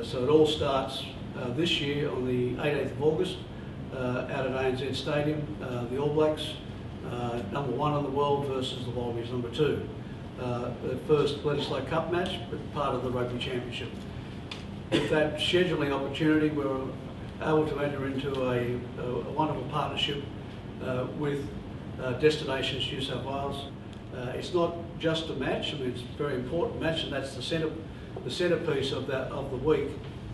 So it all starts this year on the 18th of August out at ANZ Stadium. The All Blacks, #1 in the world versus the Wallabies, #2. The first Bledisloe Cup match, but part of the Rugby Championship. With that scheduling opportunity, we were able to enter into a wonderful partnership with Destinations New South Wales. It's not just a match. I mean, it's a very important match, and that's the centrepiece of the week.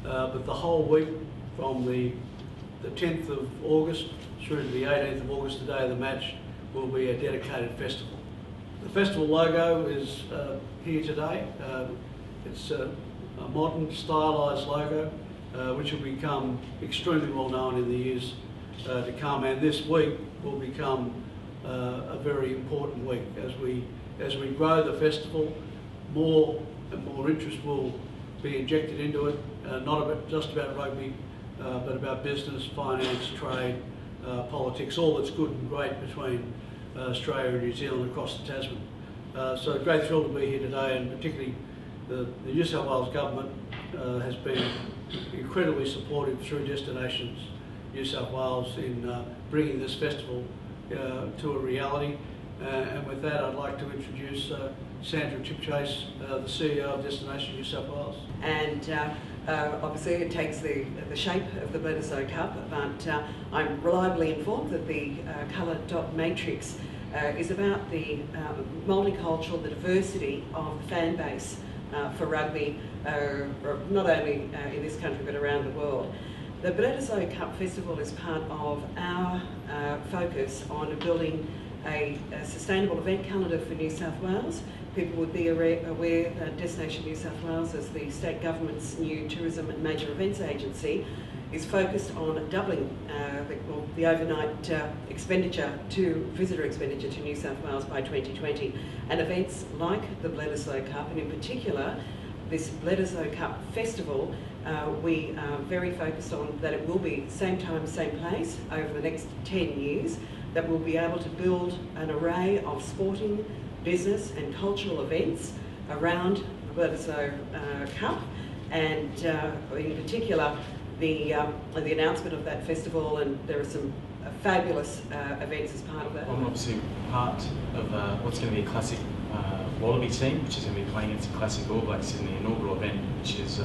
But the whole week, from the 10th of August through to the 18th of August, the day of the match, will be a dedicated festival. The festival logo is here today. It's a modern, stylised logo, which will become extremely well known in the years to come. And this week will become a very important week as we grow the festival. More and more interest will be injected into it. Not just about rugby, but about business, finance, trade, politics, all that's good and great between Australia and New Zealand across the Tasman. So a great thrill to be here today, and particularly the New South Wales government has been incredibly supportive through Destinations New South Wales in bringing this festival to a reality. And with that, I'd like to introduce Sandra Chipchase, the CEO of Destination New South Wales. And obviously it takes the shape of the Bledisloe Cup, but I'm reliably informed that the coloured dot matrix is about the multicultural, the diversity of the fan base for rugby, not only in this country but around the world. The Bledisloe Cup Festival is part of our focus on building a sustainable event calendar for New South Wales. People would be aware that Destination New South Wales, as the state government's new tourism and major events agency, is focused on doubling the overnight visitor expenditure to New South Wales by 2020. And events like the Bledisloe Cup, and in particular this Bledisloe Cup Festival, we are very focused on that it will be same time, same place over the next 10 years, that we'll be able to build an array of sporting, business and cultural events around the Bledisloe Cup, and in particular the announcement of that festival, and there are some fabulous events as part of that. I'm obviously part of what's going to be a classic Wallaby team, which is going to be playing against the classic All Blacks in the inaugural event, which is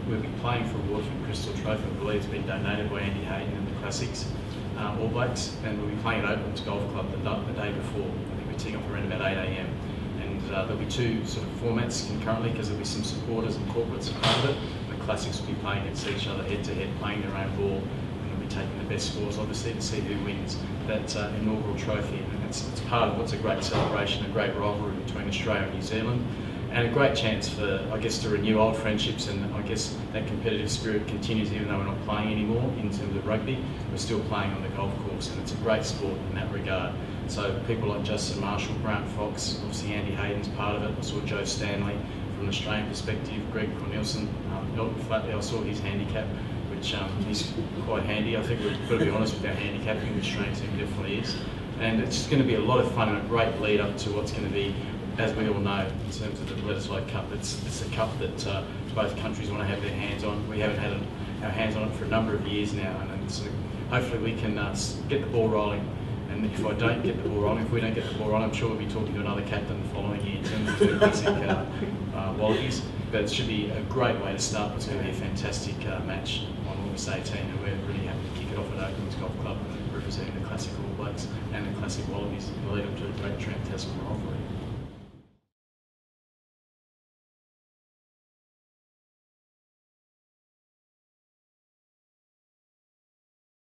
we'll be playing for a Waterford Crystal Trophy. I believe it's been donated by Andy Hayden and the Classics All Blacks, and we'll be playing at Oaklands Golf Club the day before. I think we're teeing off around about 8 AM. And there'll be two sort of formats concurrently, because there'll be some supporters and corporates as part of it. The Classics will be playing against each other head to head, playing their own ball, and they'll be taking the best scores, obviously, to see who wins that inaugural trophy. And it's part of what's a great celebration, a great rivalry between Australia and New Zealand, and a great chance for, I guess, to renew old friendships. And I guess that competitive spirit continues even though we're not playing anymore in terms of rugby. We're still playing on the golf course, and it's a great sport in that regard. So people like Justin Marshall, Grant Fox, obviously Andy Hayden's part of it. I saw Joe Stanley from an Australian perspective, Greg Cornelison, I saw his handicap, which is quite handy. I think we've got to be honest with our handicapping, which Australian team definitely is. And it's just going to be a lot of fun and a great lead up to what's going to be, as we all know, in terms of the Bledisloe Cup. It's a cup that both countries want to have their hands on. We haven't had our hands on it for a number of years now, and hopefully we can get the ball rolling. And if I don't get the ball rolling, if we don't get the ball rolling, I'm sure we'll be talking to another captain the following year in terms of the classic Wallabies. But it should be a great way to start what's going to be a fantastic match on August 18, and we're really happy to kick it off at Oaklands Golf Club, representing the classic All Blacks and the classic Wallabies, lead up to a great Trans-Tasman rivalry.